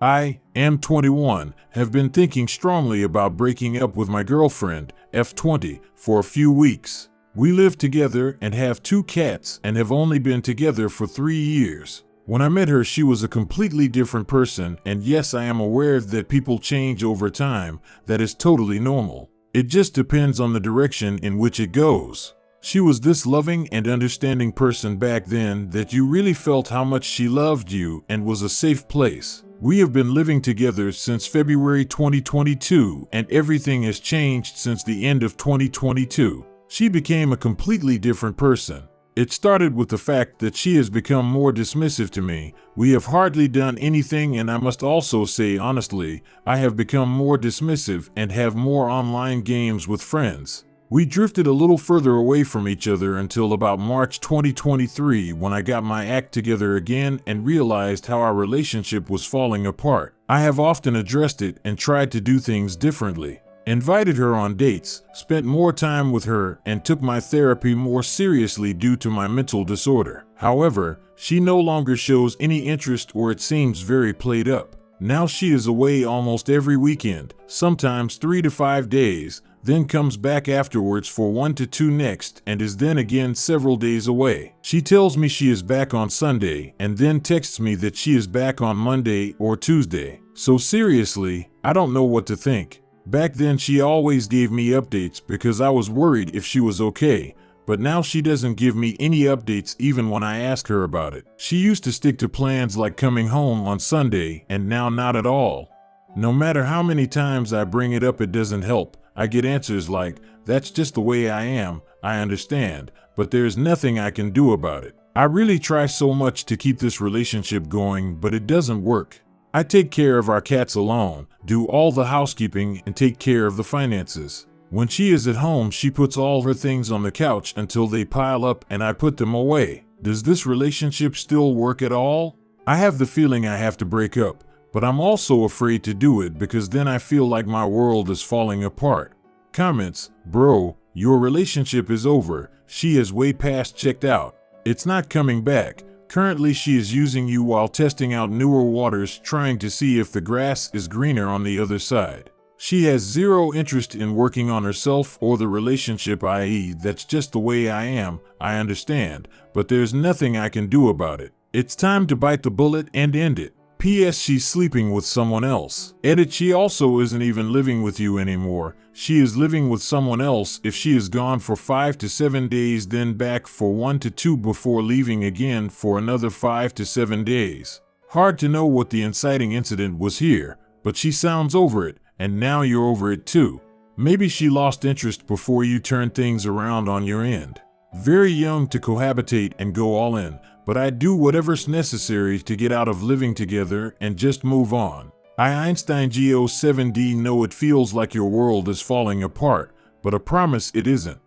I am 21, have been thinking strongly about breaking up with my girlfriend, F20, for a few weeks. We live together and have 2 cats and have only been together for 3 years. When I met her, she was a completely different person, and yes, I am aware that people change over time. That is totally normal. It just depends on the direction in which it goes. She was this loving and understanding person back then that you really felt how much she loved you and was a safe place. We have been living together since February 2022, and everything has changed since the end of 2022. She became a completely different person. It started with the fact that she has become more dismissive to me. We have hardly done anything, and I must also say honestly, I have become more dismissive and have more online games with friends. We drifted a little further away from each other until about March 2023, when I got my act together again and realized how our relationship was falling apart. I have often addressed it and tried to do things differently. Invited her on dates, spent more time with her, and took my therapy more seriously due to my mental disorder. However, she no longer shows any interest, or it seems very played up. Now she is away almost every weekend, sometimes 3 to 5 days, then comes back afterwards for 1 to 2 next, and is then again several days away. She tells me she is back on Sunday, and then texts me that she is back on Monday or Tuesday. So seriously, I don't know what to think. Back then she always gave me updates because I was worried if she was okay, but now she doesn't give me any updates even when I ask her about it. She used to stick to plans like coming home on Sunday, and now not at all. No matter how many times I bring it up, it doesn't help. I get answers like, "That's just the way I am, I understand, but there's nothing I can do about it." I really try so much to keep this relationship going, but it doesn't work. I take care of our cats alone, do all the housekeeping, and take care of the finances. When she is at home, she puts all her things on the couch until they pile up and I put them away. Does this relationship still work at all? I have the feeling I have to break up, but I'm also afraid to do it because then I feel like my world is falling apart. Comments: bro, your relationship is over. She is way past checked out. It's not coming back. Currently, she is using you while testing out newer waters, trying to see if the grass is greener on the other side. She has zero interest in working on herself or the relationship, i.e., that's just the way I am, I understand, but there's nothing I can do about it. It's time to bite the bullet and end it. P.S. She's sleeping with someone else. Edit: she also isn't even living with you anymore. She is living with someone else. If she is gone for 5 to 7 days, then back for 1 to 2 before leaving again for another 5 to 7 days. Hard to know what the inciting incident was here, but she sounds over it, and now you're over it too. Maybe she lost interest before you turned things around on your end. Very young to cohabitate and go all in, but I'd do whatever's necessary to get out of living together and just move on. I Einstein Go7D know it feels like your world is falling apart, but I promise it isn't.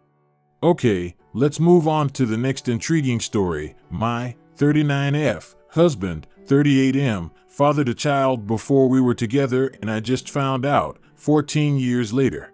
Okay, let's move on to the next intriguing story. My 39F husband, 38M, fathered a child before we were together, and I just found out 14 years later.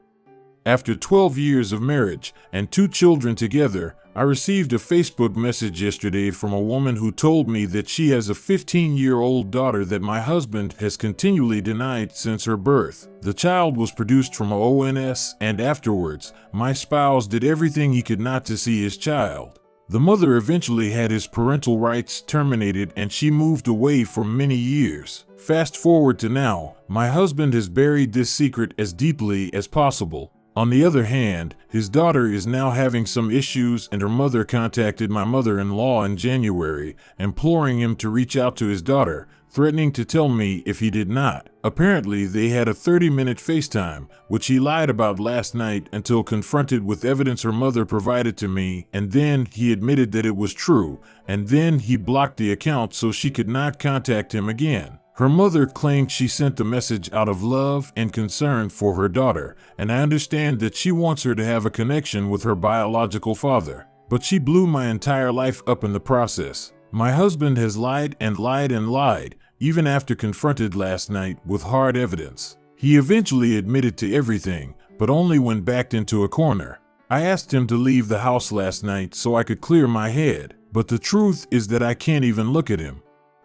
After 12 years of marriage and 2 children together, I received a Facebook message yesterday from a woman who told me that she has a 15-year-old daughter that my husband has continually denied since her birth. The child was produced from a ONS, and afterwards, my spouse did everything he could not to see his child. The mother eventually had his parental rights terminated, and she moved away for many years. Fast forward to now, my husband has buried this secret as deeply as possible. On the other hand, his daughter is now having some issues, and her mother contacted my mother-in-law in January, imploring him to reach out to his daughter, threatening to tell me if he did not. Apparently, they had a 30-minute FaceTime, which he lied about last night until confronted with evidence her mother provided to me, and then he admitted that it was true, and then he blocked the account so she could not contact him again. Her mother claimed she sent the message out of love and concern for her daughter, and I understand that she wants her to have a connection with her biological father. But she blew my entire life up in the process. My husband has lied and lied and lied, even after confronted last night with hard evidence. He eventually admitted to everything, but only when backed into a corner. I asked him to leave the house last night so I could clear my head, but the truth is that I can't even look at him.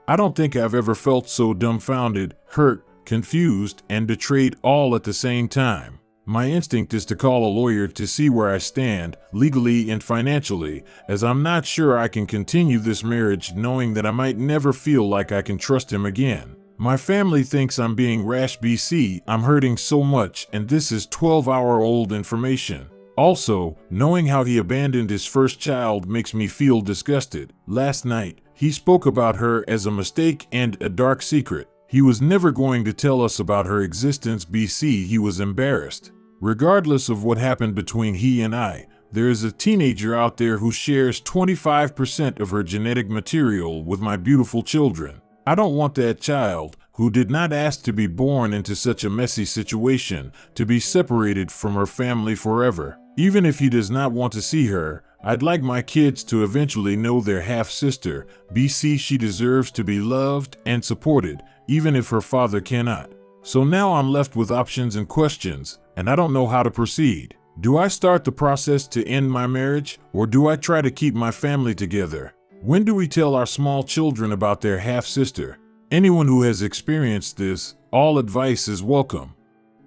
I don't think I've ever felt so dumbfounded, hurt, confused, and betrayed all at the same time. My instinct is to call a lawyer to see where I stand, legally and financially, as I'm not sure I can continue this marriage knowing that I might never feel like I can trust him again. My family thinks I'm being rash. BC, I'm hurting so much, and this is 12-hour-old information. Also, knowing how he abandoned his first child makes me feel disgusted. Last night, he spoke about her as a mistake and a dark secret. He was never going to tell us about her existence. BC, he was embarrassed. Regardless of what happened between he and I, there is a teenager out there who shares 25% of her genetic material with my beautiful children. I don't want that child, who did not ask to be born into such a messy situation, to be separated from her family forever. Even if he does not want to see her, I'd like my kids to eventually know their half-sister. BC, she deserves to be loved and supported, even if her father cannot. So now I'm left with options and questions, and I don't know how to proceed. Do I start the process to end my marriage, or do I try to keep my family together? When do we tell our small children about their half-sister? Anyone who has experienced this, all advice is welcome.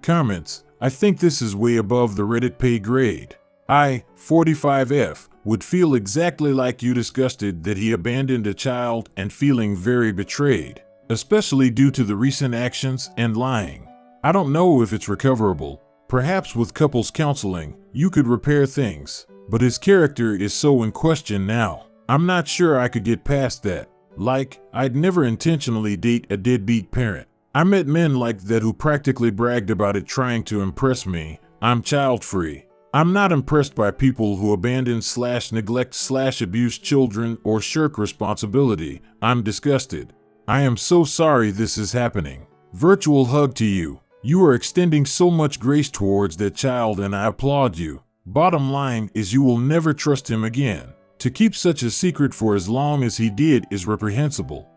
Comments: I think this is way above the Reddit pay grade. I, 45F, would feel exactly like you, disgusted that he abandoned a child and feeling very betrayed, especially due to the recent actions and lying. I don't know if it's recoverable. Perhaps with couples counseling, you could repair things, but his character is so in question now. I'm not sure I could get past that. Like, I'd never intentionally date a deadbeat parent. I met men like that who practically bragged about it, trying to impress me. I'm child-free. I'm not impressed by people who abandon/neglect/abuse children or shirk responsibility. I'm disgusted. I am so sorry this is happening. Virtual hug to you. You are extending so much grace towards that child, and I applaud you. Bottom line is you will never trust him again. To keep such a secret for as long as he did is reprehensible.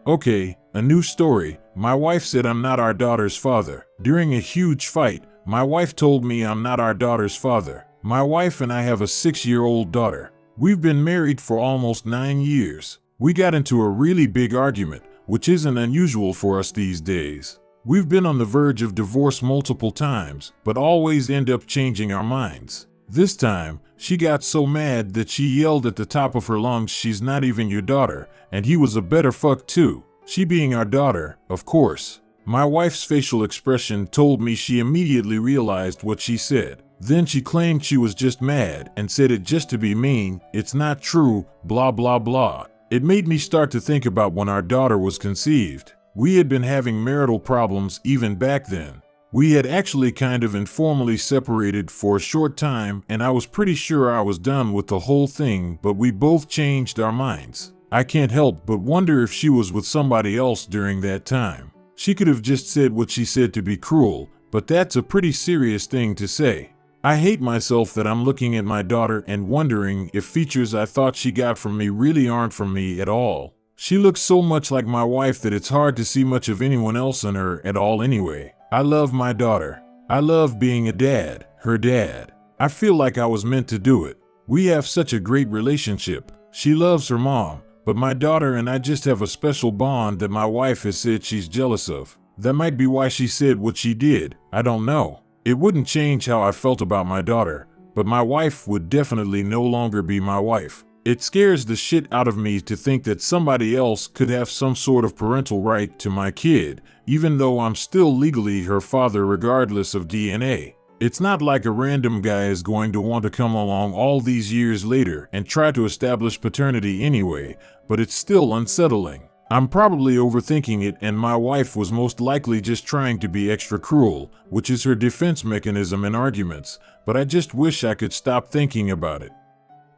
Okay, a new story. My wife said I'm not our daughter's father. During a huge fight, my wife told me I'm not our daughter's father. My wife and I have a 6-year-old daughter. We've been married for almost 9 years. We got into a really big argument, which isn't unusual for us these days. We've been on the verge of divorce multiple times, but always end up changing our minds. This time, she got so mad that she yelled at the top of her lungs, "She's not even your daughter," and he was a better fuck too. She being our daughter, of course. My wife's facial expression told me she immediately realized what she said. Then she claimed she was just mad and said it just to be mean. It's not true, blah blah blah. It made me start to think about when our daughter was conceived. We had been having marital problems even back then. We had actually kind of informally separated for a short time, and I was pretty sure I was done with the whole thing, but we both changed our minds. I can't help but wonder if she was with somebody else during that time. She could have just said what she said to be cruel, but that's a pretty serious thing to say. I hate myself that I'm looking at my daughter and wondering if features I thought she got from me really aren't from me at all. She looks so much like my wife that it's hard to see much of anyone else in her at all anyway. I love my daughter. I love being a dad, her dad. I feel like I was meant to do it. We have such a great relationship. She loves her mom, but my daughter and I just have a special bond that my wife has said she's jealous of. That might be why she said what she did. I don't know. It wouldn't change how I felt about my daughter, but my wife would definitely no longer be my wife. It scares the shit out of me to think that somebody else could have some sort of parental right to my kid, even though I'm still legally her father regardless of DNA. It's not like a random guy is going to want to come along all these years later and try to establish paternity anyway, but it's still unsettling. I'm probably overthinking it, and my wife was most likely just trying to be extra cruel, which is her defense mechanism in arguments, but I just wish I could stop thinking about it.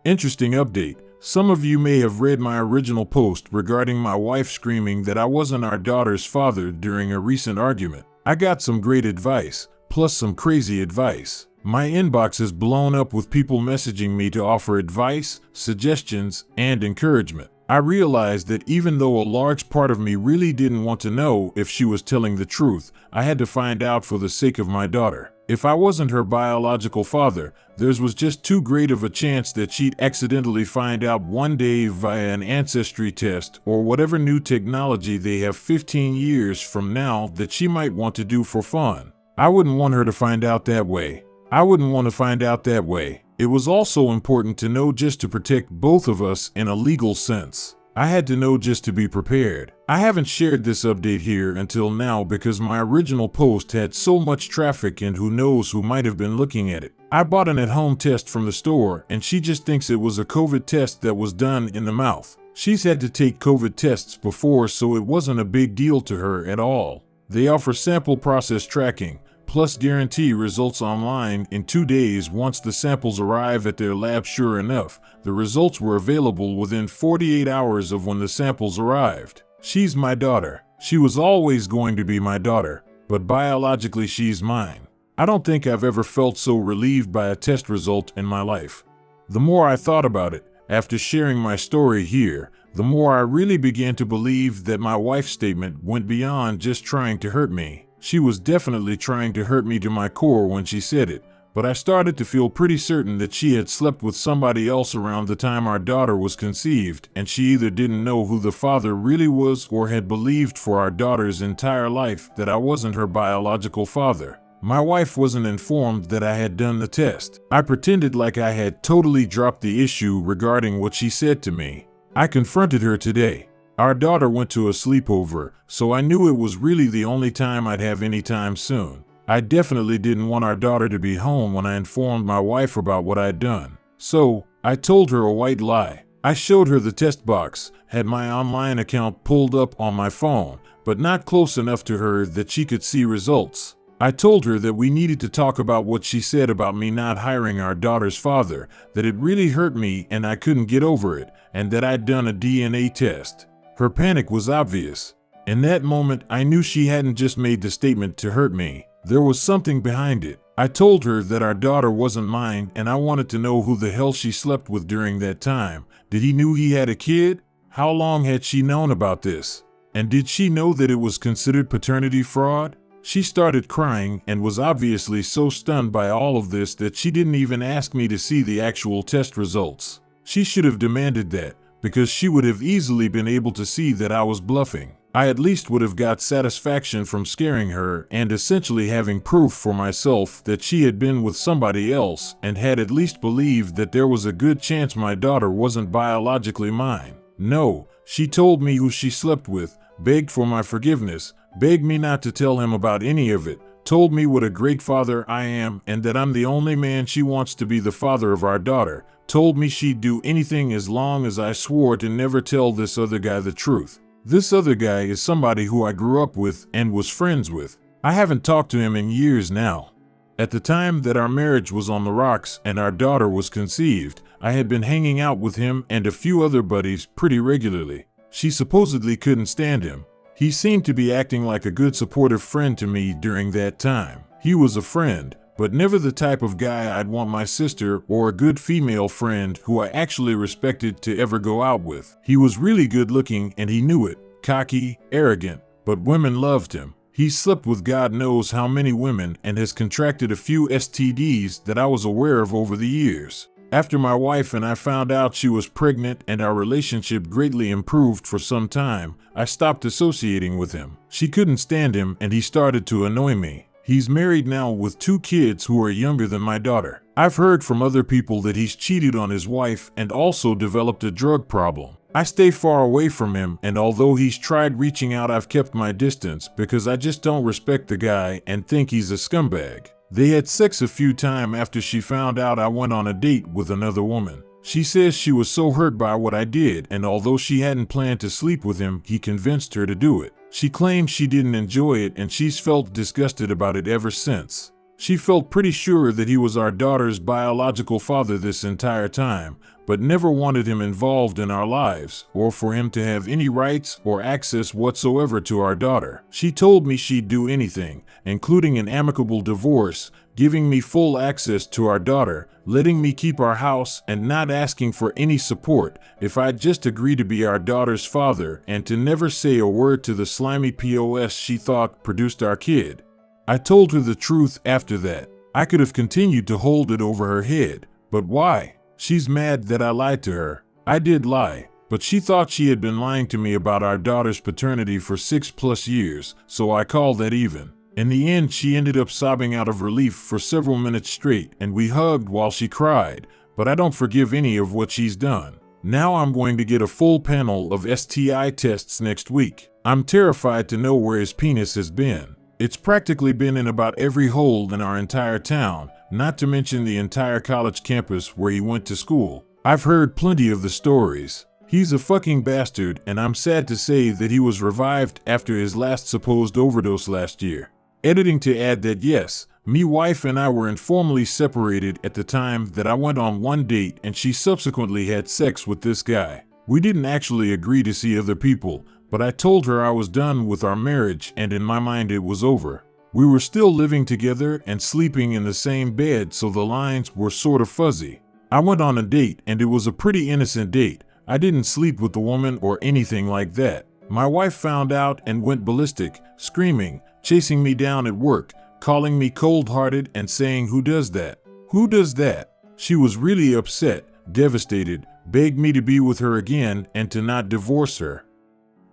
Interesting update. Some of you may have read my original post regarding my wife screaming that I wasn't our daughter's father during a recent argument. I got some great advice, plus some crazy advice. My inbox is blown up with people messaging me to offer advice, suggestions, and encouragement. I realized that even though a large part of me really didn't want to know if she was telling the truth, I had to find out for the sake of my daughter. If I wasn't her biological father, theirs was just too great of a chance that she'd accidentally find out one day via an ancestry test or whatever new technology they have 15 years from now that she might want to do for fun. I wouldn't want her to find out that way. I wouldn't want to find out that way. It was also important to know just to protect both of us in a legal sense. I had to know just to be prepared. I haven't shared this update here until now because my original post had so much traffic and who knows who might have been looking at it. I bought an at-home test from the store and she just thinks it was a COVID test that was done in the mouth. She's had to take COVID tests before, so it wasn't a big deal to her at all. They offer sample process tracking, plus guarantee results online in 2 days once the samples arrive at their lab. Sure enough, the results were available within 48 hours of when the samples arrived. She's my daughter. She was always going to be my daughter, but biologically she's mine. I don't think I've ever felt so relieved by a test result in my life. The more I thought about it, after sharing my story here, the more I really began to believe that my wife's statement went beyond just trying to hurt me. She was definitely trying to hurt me to my core when she said it, but I started to feel pretty certain that she had slept with somebody else around the time our daughter was conceived, and she either didn't know who the father really was or had believed for our daughter's entire life that I wasn't her biological father. My wife wasn't informed that I had done the test. I pretended like I had totally dropped the issue regarding what she said to me. I confronted her today. Our daughter went to a sleepover, so I knew it was really the only time I'd have any time soon. I definitely didn't want our daughter to be home when I informed my wife about what I'd done. So, I told her a white lie. I showed her the test box, had my online account pulled up on my phone, but not close enough to her that she could see results. I told her that we needed to talk about what she said about me not hiring our daughter's father, that it really hurt me and I couldn't get over it, and that I'd done a DNA test. Her panic was obvious. In that moment, I knew she hadn't just made the statement to hurt me. There was something behind it. I told her that our daughter wasn't mine and I wanted to know who the hell she slept with during that time. Did he know he had a kid? How long had she known about this? And did she know that it was considered paternity fraud? She started crying and was obviously so stunned by all of this that she didn't even ask me to see the actual test results. She should have demanded that, because she would have easily been able to see that I was bluffing. I at least would have got satisfaction from scaring her and essentially having proof for myself that she had been with somebody else and had at least believed that there was a good chance my daughter wasn't biologically mine. No, she told me who she slept with, begged for my forgiveness, begged me not to tell him about any of it, told me what a great father I am and that I'm the only man she wants to be the father of our daughter, told me she'd do anything as long as I swore to never tell this other guy the truth. This other guy is somebody who I grew up with and was friends with. I haven't talked to him in years now. At the time that our marriage was on the rocks and our daughter was conceived, I had been hanging out with him and a few other buddies pretty regularly. She supposedly couldn't stand him. He seemed to be acting like a good supportive friend to me during that time. He was a friend, but never the type of guy I'd want my sister or a good female friend who I actually respected to ever go out with. He was really good looking and he knew it, cocky, arrogant, but women loved him. He slept with God knows how many women and has contracted a few STDs that I was aware of over the years. After my wife and I found out she was pregnant and our relationship greatly improved for some time, I stopped associating with him. She couldn't stand him and he started to annoy me. He's married now with 2 kids who are younger than my daughter. I've heard from other people that he's cheated on his wife and also developed a drug problem. I stay far away from him, and although he's tried reaching out, I've kept my distance because I just don't respect the guy and think he's a scumbag. They had sex a few times after she found out I went on a date with another woman. She says she was so hurt by what I did, and although she hadn't planned to sleep with him, he convinced her to do it. She claims she didn't enjoy it and she's felt disgusted about it ever since. She felt pretty sure that he was our daughter's biological father this entire time, but never wanted him involved in our lives or for him to have any rights or access whatsoever to our daughter. She told me she'd do anything, including an amicable divorce, giving me full access to our daughter, letting me keep our house, and not asking for any support if I'd just agree to be our daughter's father and to never say a word to the slimy POS she thought produced our kid. I told her the truth after that. I could have continued to hold it over her head, but why? She's mad that I lied to her. I did lie, but she thought she had been lying to me about our daughter's paternity for 6+ years, so I called that even. In the end, she ended up sobbing out of relief for several minutes straight, and we hugged while she cried, but I don't forgive any of what she's done. Now I'm going to get a full panel of STI tests next week. I'm terrified to know where his penis has been. It's practically been in about every hole in our entire town, not to mention the entire college campus where he went to school. I've heard plenty of the stories. He's a fucking bastard, and I'm sad to say that he was revived after his last supposed overdose last year. Editing to add that yes, me wife and I were informally separated at the time that I went on one date and she subsequently had sex with this guy. We didn't actually agree to see other people, but I told her I was done with our marriage and in my mind it was over. We were still living together and sleeping in the same bed, so the lines were sort of fuzzy. I went on a date and it was a pretty innocent date. I didn't sleep with the woman or anything like that. My wife found out and went ballistic, screaming, chasing me down at work, calling me cold-hearted and saying, "Who does that? Who does that?" She was really upset, devastated, begged me to be with her again and to not divorce her.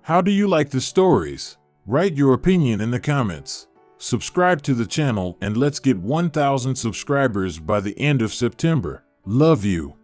How do you like the stories? Write your opinion in the comments. Subscribe to the channel and let's get 1,000 subscribers by the end of September. Love you.